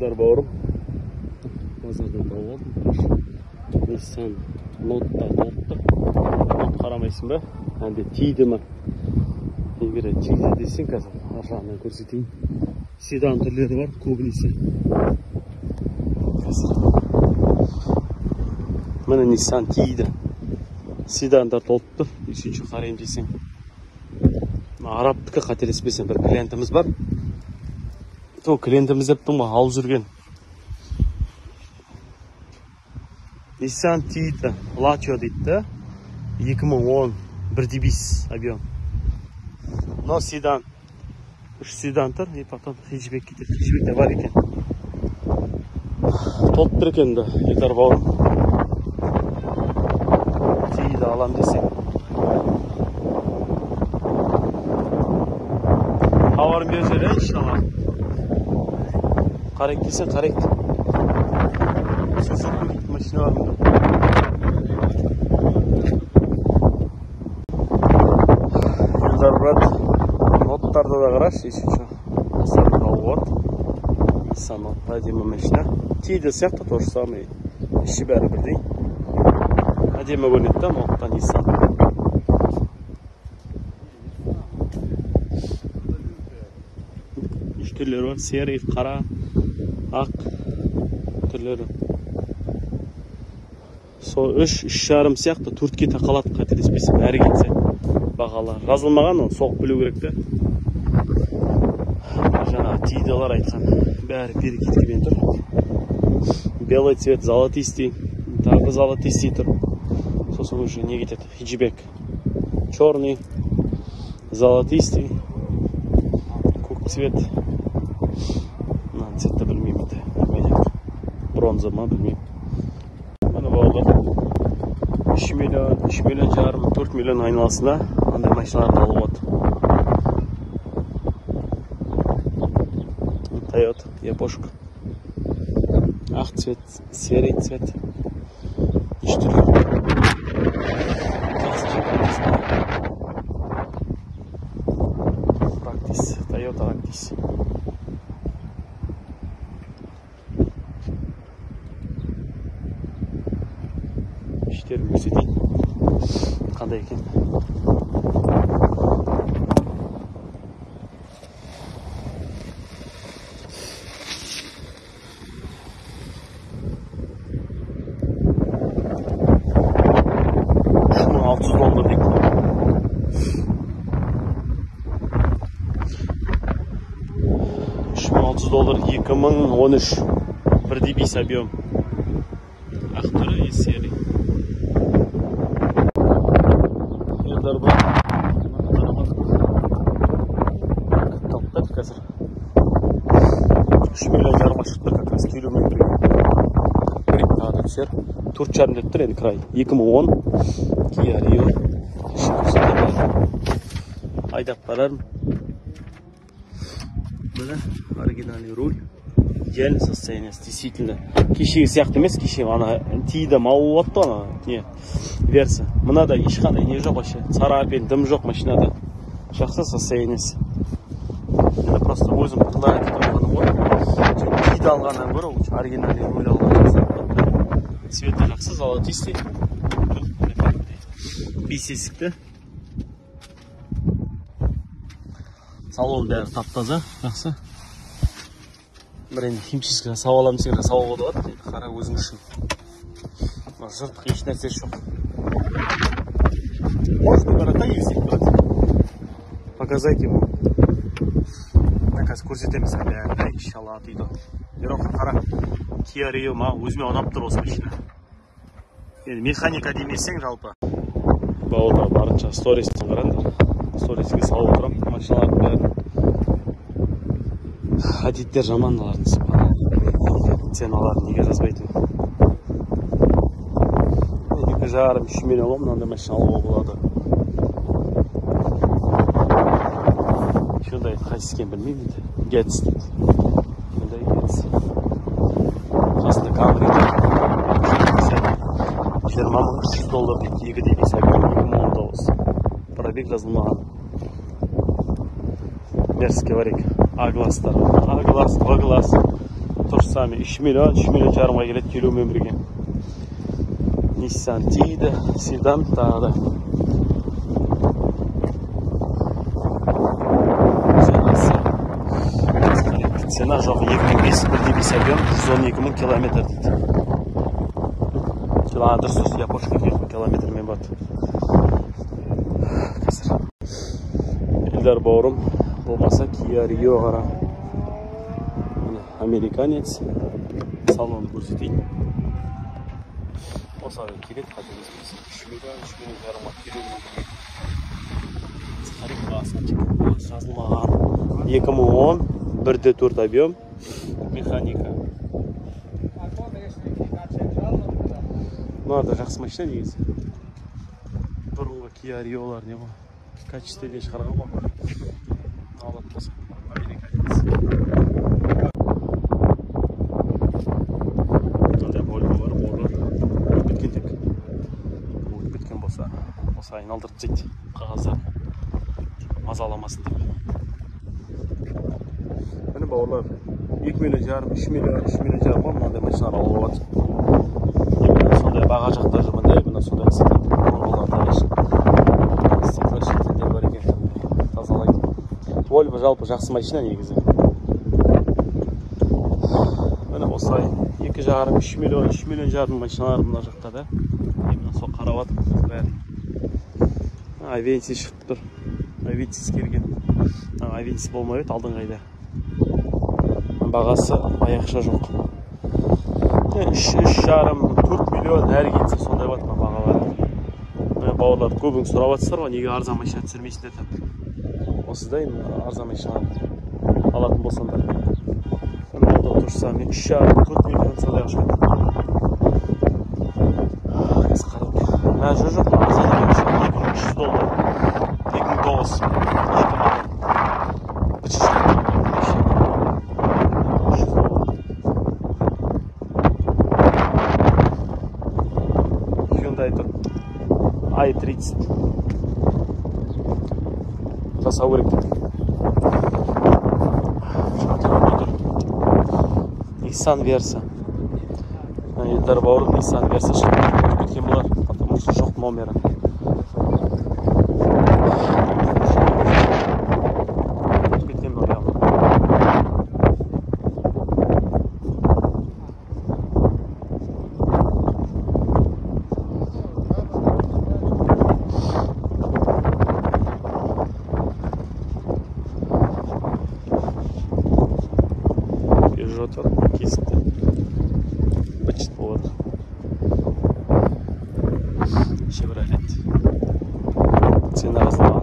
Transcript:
Дар бауырым, базардан тауып алдым. Nissan Note'да толықты. Note қарамайсың ба? Әнде тиді ма? Егер тиді десең қазір ашағынан көрсетейін. Седан түрлері бар, көбінесе. Міне Nissan тиді. Седандар толықты. Үшінші қарайым десең. Арабтікі қателеспесем бір клиентіміз бар. Сол клиентіміз дептің ба алып жүрген. Nissan Tiida Lacio дейді. 2010 1.5 объем. Но седан. Үш седан тұр. И потом хэтчбек кетеді. Хэтчбек те бар екен. Толып тұр екен де. Егер бауырым. Tiida алам десең. Хабарын беріп жіберейін иншалла. Қарайық десең қарайық. Машина var mı? Yıllar Murat notlarda da garaj еще sarıda var. Nissan Note әдемі машина. Tiida сияқты то же самое. Іші бәрі бірдей. Әдемі көрінеді да Note'та Nissan. Үш түрлері бар. Серый, қара, ақ түрлері. Сол 3-3,5 сияқты 4-ке тақалады қателеспесем әрі кетсе бағалар. Жазылмаған оны соғып білу керек те. Жаңа Tiidалар айтқан бәрі перекидкімен тұр. Белый цвет, золотистый, тағы золотистый тұр. Сосын уже не кетеді? Хэтчбек. Черный, золотистый, көк цвет. Цветті білмеймін де. Бронза ма білмеймін. 3 миллион жарым, 4 миллион айналасында андай машиналарды алып отыр. Toyota, Япошка. Ақ цвет, серый цвет. Үш түрлі. Practice, Toyota Practice. İşlerim göstereyim. Қандай екен? $600 deyip. $600 2013 1.5 объем. Ақтыры серий. Қазір 3 миллион жарым ашық тұр как раз километрге. Брикада түсер. 4,5 деп тұр енді край. 2010 Kia Rio. Айдап барарым. Міне оригинальный руль. Идеальный состояние, действительно. Кешегі сияқты емес, кешегі ана Tiida алып отты ана не версия. Мынада ешқандай не жоқ вообще. Царапин, дым жоқ машинада. Жақсы состояниесі. Это просто өзім тыңдап кетіп ғой. Tiida алғаннан гөрі оригинальный руль алған жақсы. Цветі жақсы, золотистый. 5 есікті. Салон бәрі тап-таза, жақсы. Бір енді химчистка сау аламын десең сауға болады. Қара өзің үшін. Жыртық еш нәрсесі жоқ. Можно барата есік брать. Показать ему. Қазір көрсетеміз әлі иншалла дейді. Ероққа қара. Kia Rio ма өзіме ұнап тұр осы машина. Енді механика демесең жалпы. Бауырда барынша сторисін қараңдар. Сториске салып отырам машиналардың бәрін. Әдеттер жамандалардың сыпаны. Ценаларын неге жазбайтын. 2,5-3 миллион мынандай машина алуға болады. Hyundai қайсысы екен білмеймін де. Getz дейді. Hyundai Getz. Қасында Camry дейді. $20,000 дейді. 2.5 2019. Пробег жазылмаған. Мерзкий варик. А-класстар. А-класс, 2 класс. То же Sami 3 milyon жарымға келеді келумен бірге. Nissan Tiida, sedan tағы да. Цена жоқ 2005 1.5 объем 112 000 километр дейді. Дұрыс япошка километрмен болады. Қазір Элдар бауырым болмаса Kia Rio қара. Американец. Салон көрсетейін. Осылай келеді қателеспесем 3 миллион жарымға келуі. Жазылмаған 2010 1.4 объем механика. Бұлар да жақсы машина негізі. Бұрынғы Kia Rio'лар не ғой? Качестводе шығарған ғой. Алып болса. Американец. Мынандай Volvo бар, олар біткен тек. Біткен болса, осы айналдырып тастайды қағаздар. Мазаламасын деп. Міне бауырлар, 2 миллион жарым, 3 миллион жарым мынандай машиналар алуға болады. Сондай баға жақтар жүрмінде, мына сондай сатады. Стекло шектендер бар екен, тазалайды. Volvo жалпы жақсы машина негізі. Міне осылай 2 жарым, 3 миллион жарым машиналар мына жақта да. Мына сол қарап жатырмыз бәрі. Авенси шығып тұр. Авенсис келген. Авенсис болмай еді алдың қайда. Бағасы аяқша жоқ. 3 жарым, 4 миллион әр кетсе сондай батма бағалары. Бауырлар көбің сұрап жатсыздар ғой, неге арзан машина түсірмейсіңдер деп. Осыдай арзан машина алатын болсаңдар. Онда тұрса мен 3 жарым, 4 миллион сондай шығады. Қазір қарап. Жоқ, арзан емес. $2300. 2009. 2 миллион. i30 жасау керек дейді. Nissan Versa. Элдар бауырым Nissan Versa шығып кеткен болар, потому что жоқ номері. Кеткен номері. Кесті бычыт болады. Шевролет. Цена разлама.